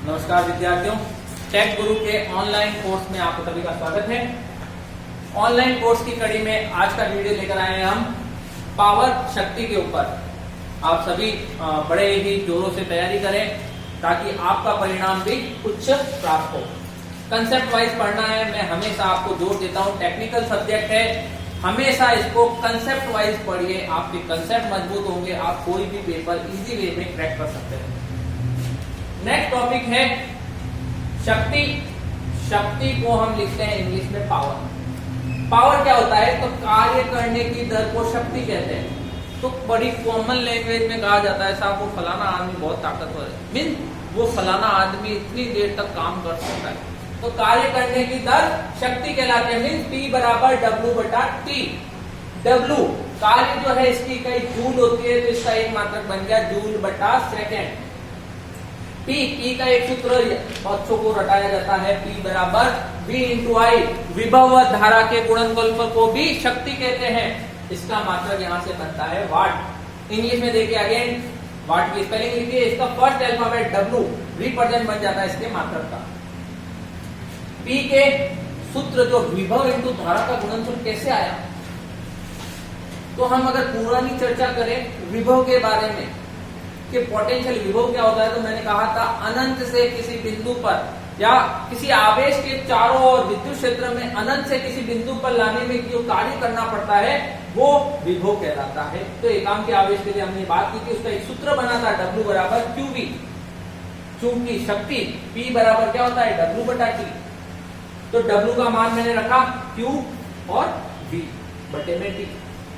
नमस्कार विद्यार्थियों, टेक गुरु के ऑनलाइन कोर्स में आपको सभी का स्वागत है। ऑनलाइन कोर्स की कड़ी में आज का वीडियो लेकर आए हैं हम पावर शक्ति के ऊपर। आप सभी बड़े ही जोरों से तैयारी करें ताकि आपका परिणाम भी उच्च प्राप्त हो। कंसेप्ट वाइज पढ़ना है। मैं हमेशा आपको जोर देता हूँ, टेक्निकल सब्जेक्ट है, हमेशा इसको कंसेप्ट वाइज पढ़िए। आपके कंसेप्ट मजबूत होंगे, आप कोई भी पेपर इजी वे में क्रैक कर सकते हैं। नेक्स्ट टॉपिक है शक्ति। शक्ति को हम लिखते हैं इंग्लिश में पावर। पावर क्या होता है? तो कार्य करने की दर को शक्ति कहते हैं। तो बड़ी कॉमन लैंग्वेज में कहा जाता है साहब वो फलाना आदमी बहुत ताकतवर है, मीन वो फलाना आदमी इतनी देर तक काम कर सकता है। तो कार्य करने की दर शक्ति कहलाती है, मीन P बराबर W बटा T। W कार्य जो है इसकी इकाई जूल होती है, तो इसका एक मात्रक बन गया जूल बटा सेकेंड। P का एक सूत्र बच्चों को रटाया जाता है, P बराबर V इंटू आई। विभव धारा के गुणनफल को भी शक्ति कहते हैं। इसका मात्रक यहां से बनता है वाट। इंग्लिश में देखिए अगेन, वाट की स्पेलिंग लिखिए, इसका फर्स्ट अल्फाबेट W रिप्रेजेंट बन जाता है इसके मात्रक का। P के सूत्र जो विभव इंटू धारा का गुणनफल कैसे आया, तो हम अगर पुरानी चर्चा करें विभव के बारे में कि पोटेंशियल विभव क्या होता है, तो मैंने कहा था अनंत से किसी बिंदु पर या किसी आवेश के चारों ओर विद्युत क्षेत्र में अनंत से किसी बिंदु पर लाने में जो कार्य करना पड़ता है वो विभव कहलाता है। तो एकांक के आवेश के लिए हमने बात की थी, उसका एक सूत्र बना था W बराबर QV। चूंकि शक्ति P बराबर क्या होता है W बटा T, तो W का मान मैंने रखा Q और V बटे में T।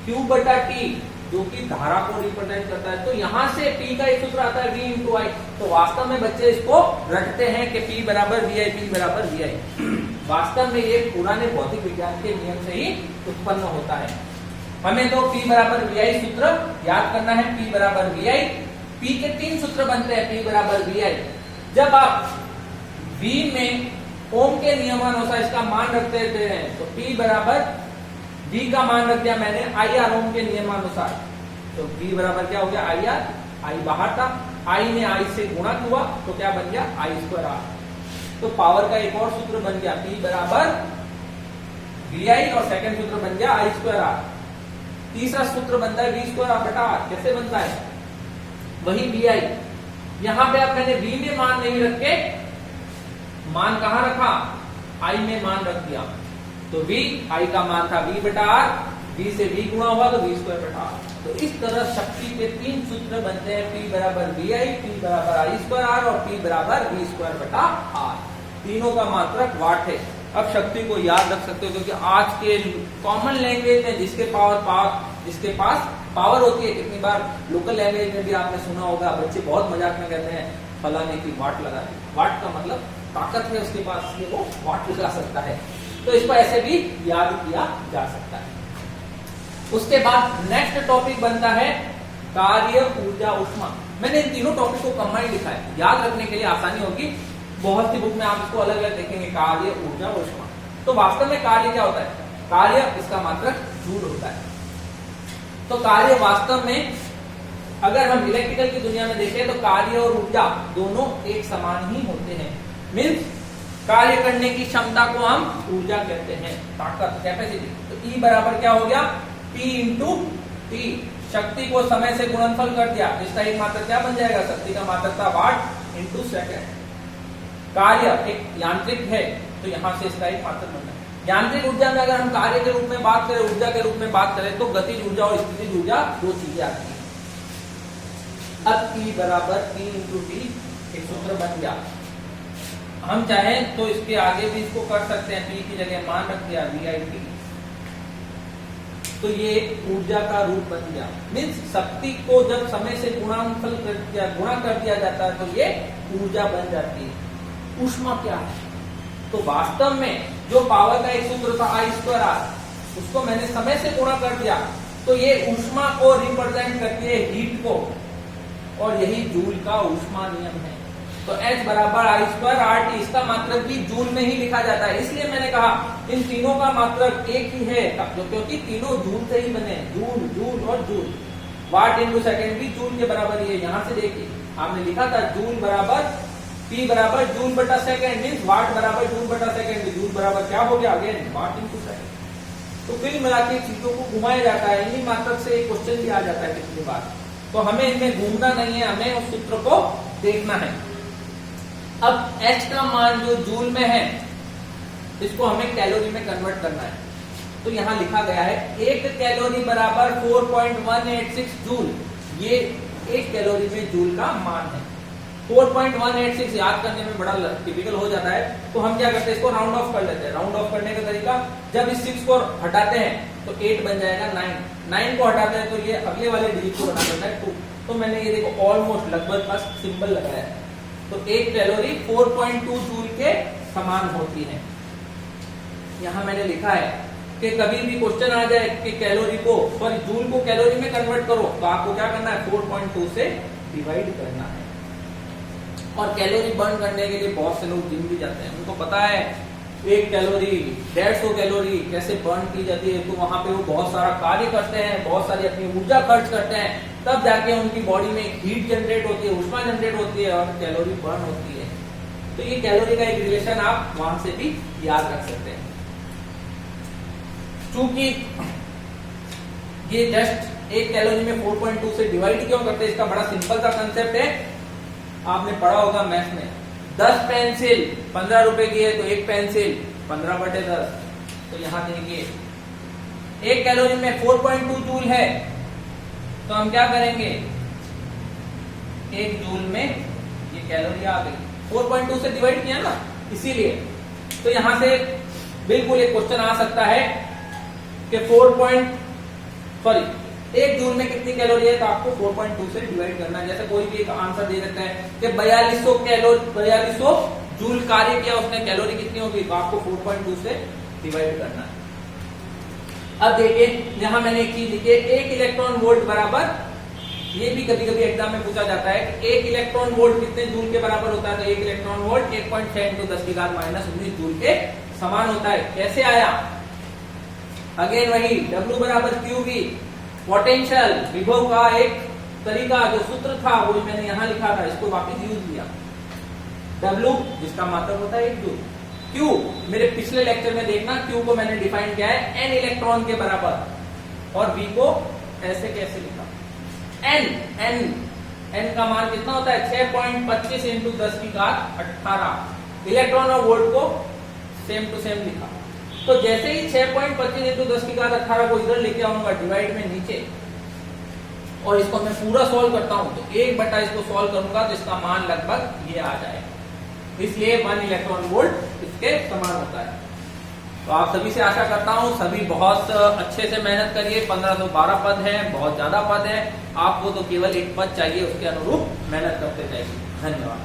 Q बटा T जो कि धारा को रिप्रेजेंट करता है, तो यहां से P का एक सूत्र आता है V इंटू आई। तो वास्तव में बच्चे इसको रटते हैं कि P बराबर VI, P बराबर VI। वास्तव में ये पुराने भौतिक विज्ञान के नियम से ही उत्पन्न होता है। हमें तो P बराबर VI सूत्र याद करना है। P बराबर VI, P के तीन सूत्र बनते हैं, P बराबर VI। जब आप V में ओम के नियमानुसार इसका मान रखते हैं तो P बराबर V का मान रख दिया मैंने IR ओम के नियमानुसार, तो V बराबर क्या हो गया IR, I बाहर था, I ने I से गुणा हुआ तो क्या बन गया I स्क्वायर R। तो पावर का एक और सूत्र बन गया P बराबर VI और सेकंड सूत्र बन गया I स्क्वायर R। तीसरा सूत्र बनता है V स्क्वायर R बटा R। कैसे बनता है? वही VI। यहां पे अब मैंने V में मान नहीं रख के मान कहां रखा, I में मान रख दिया, तो V I का मान था V बटा R, V से V गुणा हुआ तो V स्क्वायर बटा R। तो इस तरह शक्ति के तीन सूत्र बनते हैं, P बराबर VI, P बराबर I स्क्वायर R और P बराबर V स्क्वायर बटा R। तीनों का मात्रक वाट है। अब शक्ति को याद रख सकते हो, क्योंकि आज के कॉमन लैंग्वेज में जिसके पास पावर होती है, कितनी बार लोकल लैंग्वेज में भी आपने सुना होगा, बच्चे बहुत मजाक में कहते हैं फलाने की वाट लगा दी। वाट का मतलब ताकत है उसके पास, ये वो वाट लगा सकता है। तो इसको ऐसे भी याद किया जा सकता है। उसके बाद नेक्स्ट टॉपिक बनता है कार्य, ऊर्जा, ऊष्मा। मैंने इन तीनों टॉपिक को कंबाइन लिखा है, याद रखने के लिए आसानी होगी। बहुत सी बुक में आप इसको अलग अलग देखेंगे, कार्य, ऊर्जा, ऊष्मा। तो वास्तव में कार्य क्या होता है? कार्य इसका मात्रक जूल होता है। तो कार्य वास्तव में अगर हम इलेक्ट्रिकल की दुनिया में देखें तो कार्य और ऊर्जा दोनों एक समान ही होते हैं। मीन्स कार्य करने की क्षमता को हम ऊर्जा कहते हैं, ताकत, कैपेसिटी। तो E बराबर क्या हो गया P इंटू T। शक्ति को समय से गुणनफल कर दिया, इसका एक मात्रक क्या बन जाएगा? शक्ति का मात्रक था वाट इंटू सेकेंड। कार्य एक यांत्रिक है तो यहां से इसका एक मात्रक बन जाएगा। यांत्रिक ऊर्जा में अगर हम कार्य के रूप में बात करें, ऊर्जा के रूप में बात करें, तो गतिज ऊर्जा और स्थितिज ऊर्जा दो चीजें आती है। अब E बराबर P इंटू T एक सूत्र बन गया। हम चाहें तो इसके आगे भी इसको कर सकते हैं, P की जगह मान रख दिया VIT, तो ये ऊर्जा का रूप बन गया। मीन्स शक्ति को जब समय से गुणा कर दिया जाता है तो ये ऊर्जा बन जाती है। ऊष्मा क्या है? तो वास्तव में जो पावर का एक सूत्र था I स्क्वायर R, उसको मैंने समय से गुणा कर दिया, तो ये ऊष्मा को रिप्रेजेंट करती है, हीट को, और यही जूल का ऊष्मा नियम है। तो H बराबर I स्क्वायर RT, इसका मात्रक भी जूल में ही लिखा जाता है। इसलिए मैंने कहा इन तीनों का मात्रक एक ही है, क्योंकि तीनों जूल से ही बने, जूल, जूल और जूल। वाट इंटू सेकेंड भी जूल के बराबर ही है। यहां से देखिए आपने लिखा था जूल बराबर P बराबर जूल बटा सेकेंड मीन्स वाट बराबर जूल बटा सेकेंड, जूल बराबर क्या हो गया अगेन वाट इनटू सेकेंड। तो फिर मिला के चीजों को घुमाया जाता है, इन्हीं मात्रक से एक क्वेश्चन भी आ जाता है कितनी बार। तो हमें इनमें घूमना नहीं है, हमें उस सूत्र को देखना है। अब H का मान जो जूल में है इसको हमें कैलोरी में कन्वर्ट करना है। तो यहां लिखा गया है 1 कैलोरी बराबर 4.186 जूल, ये 1 कैलोरी में जूल का मान है। 4.186 याद करने में बड़ा टिपिकल हो जाता है, तो हम क्या करते हैं इसको राउंड ऑफ कर लेते हैं। राउंड ऑफ करने का तरीका, जब इस 6 को हटाते हैं तो 8 बन जाएगा 9, 9 को हटाते हैं तो ये अगले वाले डिजिट को बना देता है 2। तो मैंने ये देखो ऑलमोस्ट लगभग पास सिंबल लगाया है। तो 1 कैलोरी 4.2 जूल के समान होती है। यहां मैंने लिखा है कि कभी भी क्वेश्चन आ जाए कि कैलोरी को सॉरी जूल को कैलोरी में कन्वर्ट करो, तो आपको क्या करना है 4.2 से डिवाइड करना है। और कैलोरी बर्न करने के लिए बहुत से लोग जिम भी जाते हैं, उनको पता है 1 कैलोरी 150 कैलोरी कैसे बर्न की जाती है। तो वहां पे वो बहुत सारा कार्य करते हैं, बहुत सारी अपनी ऊर्जा खर्च करते हैं, तब जाके उनकी बॉडी में हीट जनरेट होती है, ऊष्मा जनरेट होती है और कैलोरी बर्न होती है। तो ये कैलोरी का एक रिलेशन आप वहां से भी याद रख सकते हैं। चूंकि ये जस्ट 1 कैलोरी में 4.2 से डिवाइड क्यों करते हैं, इसका बड़ा सिंपल सा कंसेप्ट है, आपने पढ़ा होगा मैथ में। 10 पेंसिल 15 रुपए की है तो 1 पेंसिल 15/10। तो यहां देखिए 1 कैलोरी में 4.2 जूल है, तो हम क्या करेंगे 1 जूल में ये कैलोरी आ गई, 4.2 से डिवाइड किया ना इसीलिए। तो यहां से बिल्कुल एक क्वेश्चन आ सकता है कि 1 जूल में कितनी कैलोरी है, तो आपको 4.2 से डिवाइड करना है। जैसे कोई भी एक आंसर दे सकता है कि 4200 जूल कार्य किया उसने, कैलोरी कितनी होगी, तो आपको 4.2 से डिवाइड करना है। अब देखिए यहां मैंने एक चीज लिखी है, 1 इलेक्ट्रॉन वोल्ट बराबर, ये भी कभी कभी एग्जाम में पूछा जाता है कि 1 इलेक्ट्रॉन वोल्ट कितने जूल के बराबर होता है, तो 1 इलेक्ट्रॉन वोल्ट 1.10 × 10⁻⁻19 जूल के समान होता है। कैसे आया, अगेन वही W बराबर QV, पोटेंशियल विभव का एक तरीका जो सूत्र था वो मैंने यहां लिखा था, इसको वापस यूज किया। W जिसका मात्रक होता है 1 जूल, Q मेरे पिछले लेक्चर में देखना, Q को मैंने डिफाइन किया है N इलेक्ट्रॉन के बराबर, और V को ऐसे कैसे लिखा, N का मान कितना होता है 6.25 × 10⁻18। इलेक्ट्रॉन और वोल्ट को सेम टू सेम लिखा। तो जैसे ही 6.25 × 10⁻18 को इधर लेके आऊंगा डिवाइड में नीचे, और इसको मैं पूरा सॉल्व करता हूं, तो 1 इसको सॉल्व करूंगा तो इसका मान लगभग ये आ जाएगा। इसलिए 1 इलेक्ट्रॉन वोल्ट इसके समान होता है। तो आप सभी से आशा करता हूं सभी बहुत अच्छे से मेहनत करिए। 1512 पद है, बहुत ज्यादा पद है, आपको तो केवल एक पद चाहिए, उसके अनुरूप मेहनत करते जाइए। धन्यवाद।